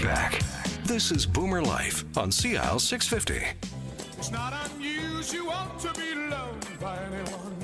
back. This is Boomer Life on CL 650. It's not unusual to be loved by anyone.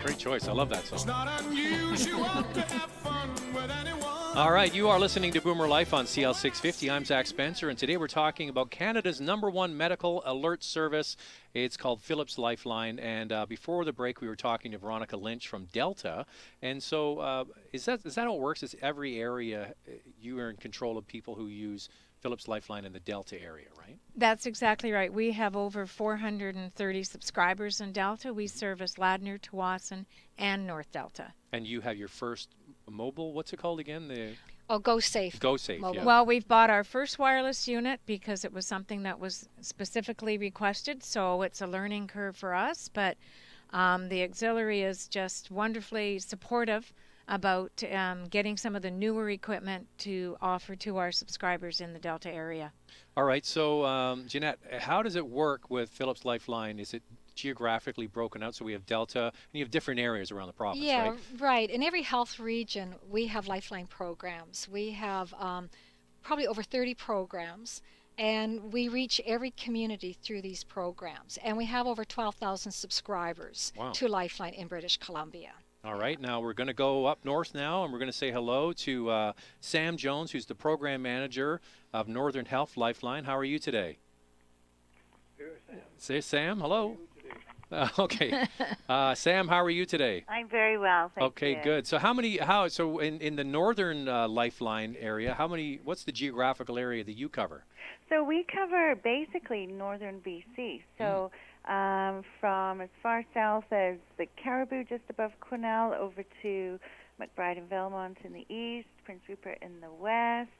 Great choice. I love that song. It's not unusual to have fun with anyone. All right, you are listening to Boomer Life on CL 650. I'm Zach Spencer, and today we're talking about Canada's #1 medical alert service. It's called PhilipsLifeline, and before the break, we were talking to Veronica Lynch from Delta. And so, is that how it works? Is every area you are in control of people who use PhilipsLifeline in the Delta area, right? That's exactly right. We have over 430 subscribers in Delta. We service Ladner, Tawasin, and North Delta. And you have your first mobile, what's it called again? The GoSafe. GoSafe, yeah. Well, we've bought our first wireless unit because it was something that was specifically requested, so it's a learning curve for us. But the auxiliary is just wonderfully supportive about getting some of the newer equipment to offer to our subscribers in the Delta area. All right, so Jeanette, how does it work with PhilipsLifeline? Is it geographically broken out, so we have Delta, and you have different areas around the province, right? Right. In every health region, we have Lifeline programs. We have probably over 30 programs, and we reach every community through these programs. And we have over 12,000 subscribers to Lifeline in British Columbia. All right, now we're going to go up north now, and we're going to say hello to Sam Jones, who's the program manager of Northern Health Lifeline. How are you today? Here, Sam. Say, Sam, hello. Okay. Sam, how are you today? I'm very well, thank you. Okay, good. So so in the Northern Lifeline area, what's the geographical area that you cover? So we cover basically northern BC. So from as far south as the Caribou just above Quesnel over to McBride and Belmont in the east, Prince Rupert in the west,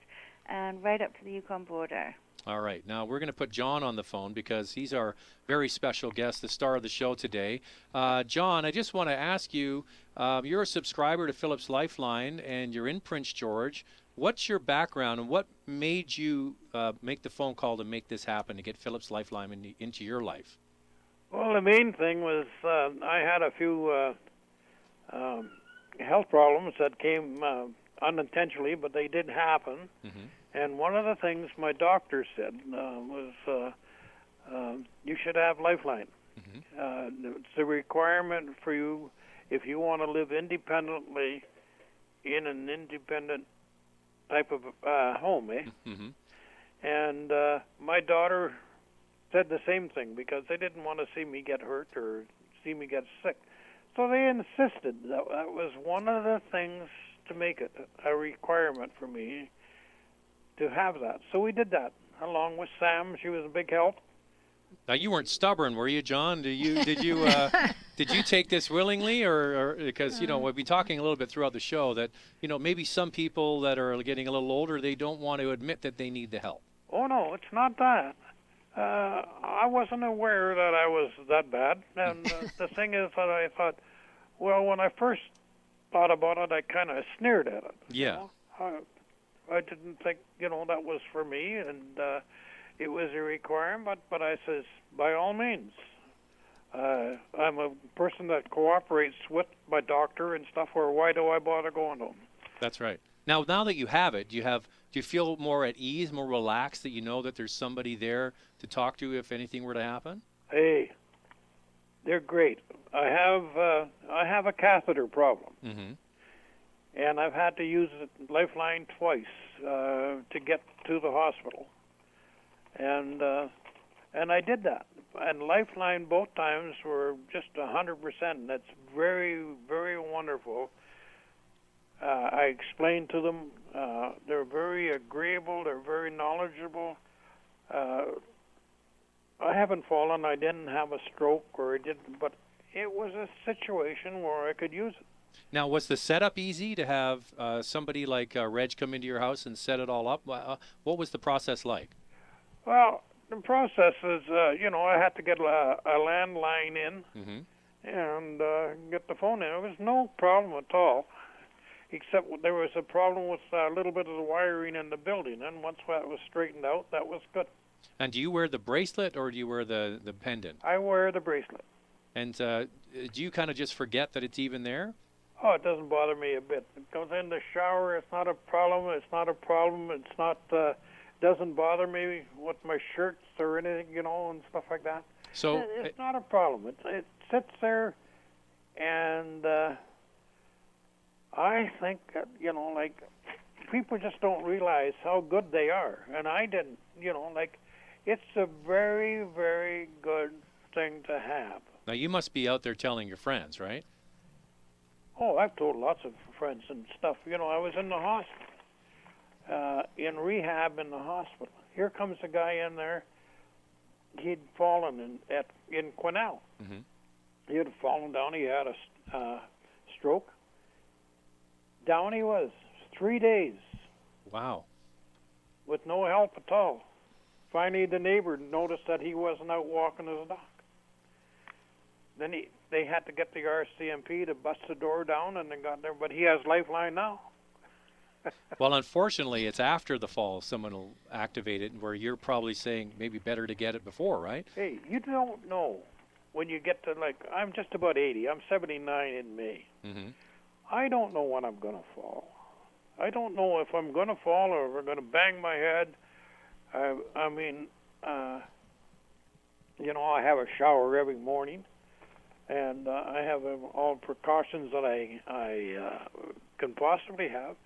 and right up to the Yukon border. All right. Now, we're going to put John on the phone because he's our very special guest, the star of the show today. John, I just want to ask you, you're a subscriber to PhilipsLifeline, and you're in Prince George. What's your background, and what made you make the phone call to make this happen, to get PhilipsLifeline into your life? Well, the main thing was I had a few health problems that came unintentionally, but they did happen. Mm-hmm. And one of the things my doctor said was you should have Lifeline. Mm-hmm. It's a requirement for you if you want to live independently in an independent type of home, eh? Mm-hmm. And my daughter said the same thing because they didn't want to see me get hurt or see me get sick. So they insisted that was one of the things to make it a requirement for me to have that. So we did that along with Sam. She was a big help. Now, you weren't stubborn, were you, John? Did you take this willingly, or because we'll be talking a little bit throughout the show that maybe some people that are getting a little older, they don't want to admit that they need the help. Oh no, it's not that. I wasn't aware that I was that bad, and the thing is that I thought, well, when I first thought about it, I kind of sneered at it. Yeah. I didn't think, that was for me, and it was a requirement, but I says, by all means. I'm a person that cooperates with my doctor and stuff, or why do I bother going to him? That's right. Now that you have it, do you feel more at ease, more relaxed, that you know that there's somebody there to talk to if anything were to happen? Hey, they're great. I have a catheter problem. Mm-hmm. And I've had to use Lifeline twice to get to the hospital, and I did that. And Lifeline both times were just 100%. That's very, very wonderful. I explained to them. They're very agreeable. They're very knowledgeable. I haven't fallen. I didn't have a stroke, but it was a situation where I could use it. Now, was the setup easy to have somebody like Reg come into your house and set it all up? What was the process like? Well, the process is, I had to get a landline in and get the phone in. It was no problem at all, except there was a problem with a little bit of the wiring in the building. And once that was straightened out, that was good. And do you wear the bracelet or do you wear the pendant? I wear the bracelet. And do you kind of just forget that it's even there? Oh, it doesn't bother me a bit. It goes in the shower. It's not a problem. It's not a problem. It's not. Doesn't bother me with my shirts or anything, and stuff like that. So it's not a problem. It sits there, and I think that, like, people just don't realize how good they are, and I didn't. Like, it's a very, very good thing to have. now you must be out there telling your friends, right? Oh, I've told lots of friends and stuff. I was in the hospital, in rehab in the hospital. Here comes a guy in there. He'd fallen in Quesnel. Mm-hmm. He had fallen down. He had a stroke. Down he was, 3 days. Wow. With no help at all. Finally, the neighbor noticed that he wasn't out walking his dog. Then they had to get the RCMP to bust the door down, and they got there. But he has Lifeline now. Well, unfortunately, it's after the fall someone will activate it, where you're probably saying maybe better to get it before, right? Hey, you don't know when you get to, like, I'm just about 80. I'm 79 in May. Mm-hmm. I don't know when I'm going to fall. I don't know if I'm going to fall or if I'm going to bang my head. I mean, I have a shower every morning, and I have all precautions that I can possibly have.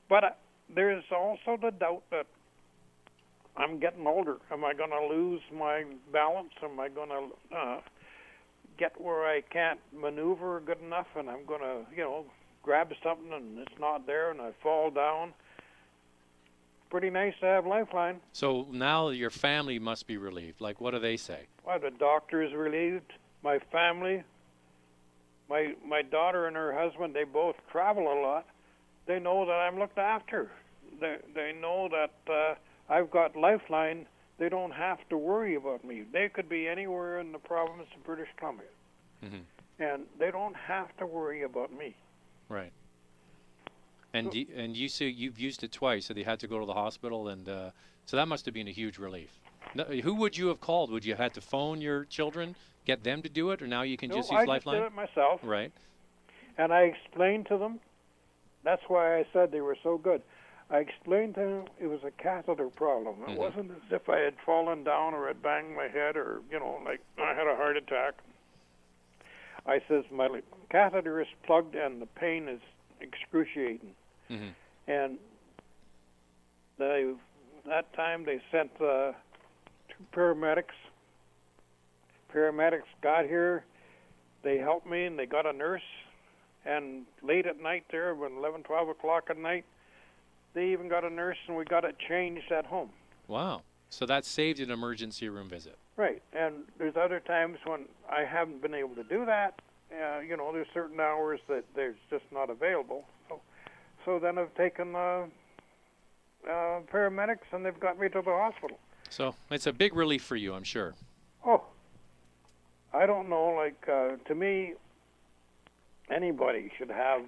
But there's also the doubt that I'm getting older. Am I going to lose my balance? Am I going to get where I can't maneuver good enough, and I'm going to, grab something and it's not there and I fall down? Pretty nice to have Lifeline. So now your family must be relieved. Like, what do they say? Well, the doctor is relieved. My family, my daughter and her husband, they both travel a lot. They know that I'm looked after. They know that I've got Lifeline. They don't have to worry about me. They could be anywhere in the province of British Columbia, Mm-hmm. and they don't have to worry about me. Right. And you say you've used it twice, so they had to go to the hospital, and so that must have been a huge relief. Now, who would you have called? Would you have had to phone your children, get them to do it, or now you can just use Lifeline? I just did it myself. Right. And I explained to them. That's why I said they were so good. I explained to them it was a catheter problem. It wasn't as if I had fallen down or had banged my head or, like I had a heart attack. I says, my catheter is plugged and the pain is excruciating. Mm-hmm. And that time they sent 2 paramedics. Paramedics got here. They helped me, and they got a nurse. And late at night there, when 11, 12 o'clock at night, they even got a nurse, and we got it changed at home. Wow. So that saved an emergency room visit. Right. And there's other times when I haven't been able to do that. There's certain hours that there's just not available. So then I've taken paramedics, and they've got me to the hospital. So it's a big relief for you, I'm sure. Oh, I don't know. Like, to me, anybody should have.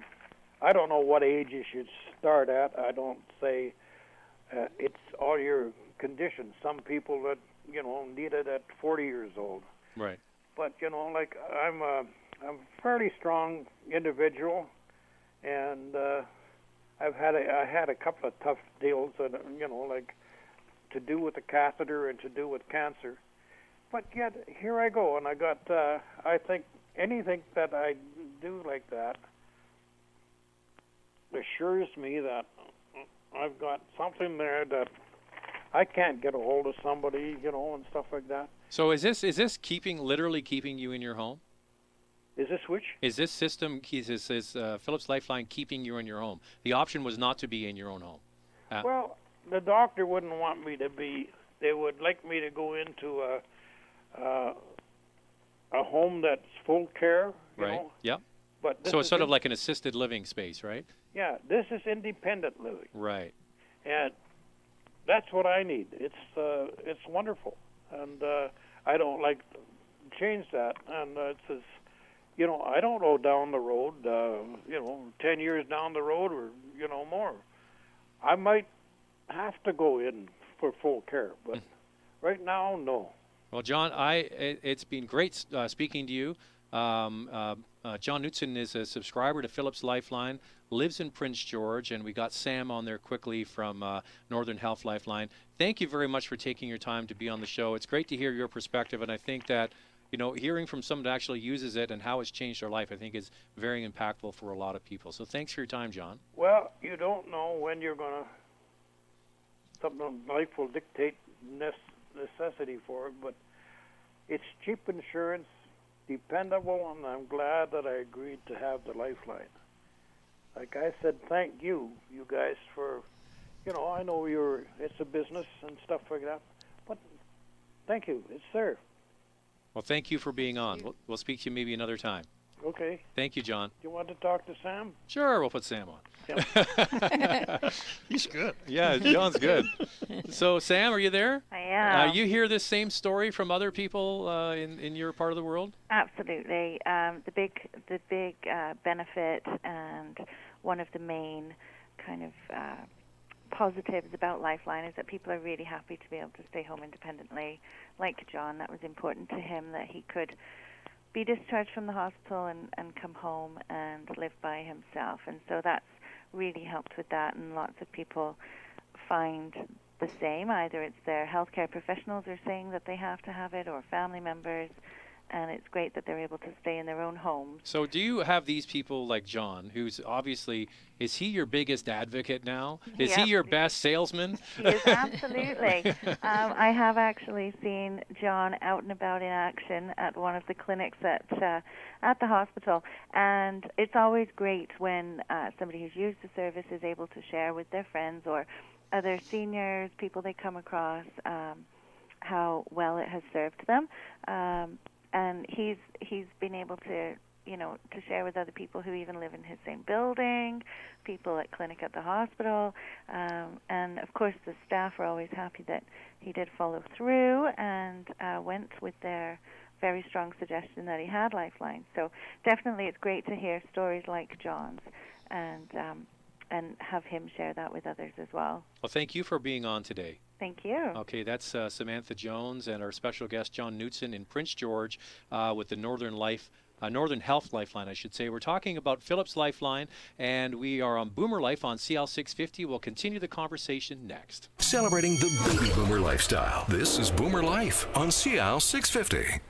I don't know what age you should start at. I don't say it's all your conditions. Some people that need it at 40 years old. Right. But like I'm a fairly strong individual, and I had a couple of tough deals that like to do with the catheter and to do with cancer. But yet here I go, and I got I think anything that I do like that assures me that I've got something there that I can't get a hold of somebody, and stuff like that. So is this literally keeping you in your home? Is this which? Is this system, is Philips Lifeline keeping you in your home? The option was not to be in your own home. Well, the doctor wouldn't want me to be. They would like me to go into a home that's full care. Right. Yep. But so it's sort of like an assisted living space, right? Yeah. This is independent living. Right. And that's what I need. It's wonderful, and I don't like to change that. And it says, I don't know down the road, 10 years down the road, or more, I might have to go in for full care. But right now, no. Well, John, it's been great speaking to you. John Knutson is a subscriber to Philips Lifeline, lives in Prince George, and we got Sam on there quickly from Northern Health Lifeline. Thank you very much for taking your time to be on the show. It's great to hear your perspective, and I think that, you know, hearing from someone that actually uses it and how it's changed their life, I think is very impactful for a lot of people. So thanks for your time, John. Well, you don't know when you're going to, something life will dictate necessity for it, but it's cheap insurance, dependable, and I'm glad that I agreed to have the Lifeline. Like I said, thank you guys, for, you know, I know it's a business and stuff like that, but thank you. It's there. Well, thank you for being on. We'll speak to you maybe another time. Okay. Thank you, John. Do you want to talk to Sam? Sure, we'll put Sam on. Yeah. He's good. Yeah, John's good. So, Sam, are you there? I am. You hear this same story from other people in your part of the world? Absolutely. The big benefit and one of the main kind of positives about Lifeline is that people are really happy to be able to stay home independently. Like John, that was important to him, that he could be discharged from the hospital and come home and live by himself. And so that's really helped with that, and lots of people find the same. Either it's their healthcare professionals are saying that they have to have it, or family members, and it's great that they're able to stay in their own homes. So do you have these people like John, who's obviously, is he your biggest advocate now? Is he your best salesman? He is, absolutely. I have actually seen John out and about in action at one of the clinics at the hospital, and it's always great when somebody who's used the service is able to share with their friends or other seniors, people they come across, how well it has served them. And he's been able to, you know, to share with other people who even live in his same building, people at clinic at the hospital, and of course the staff are always happy that he did follow through and went with their very strong suggestion that he had Lifeline. So definitely it's great to hear stories like John's and have him share that with others as well. Well, thank you for being on today. Thank you. Okay, that's Samantha Jones and our special guest John Knutson in Prince George with the Northern Health Lifeline, I should say. We're talking about Philips Lifeline, and we are on BoomerLife on CL650. We'll continue the conversation next. Celebrating the baby boomer lifestyle. This is Boomer Life on CL650.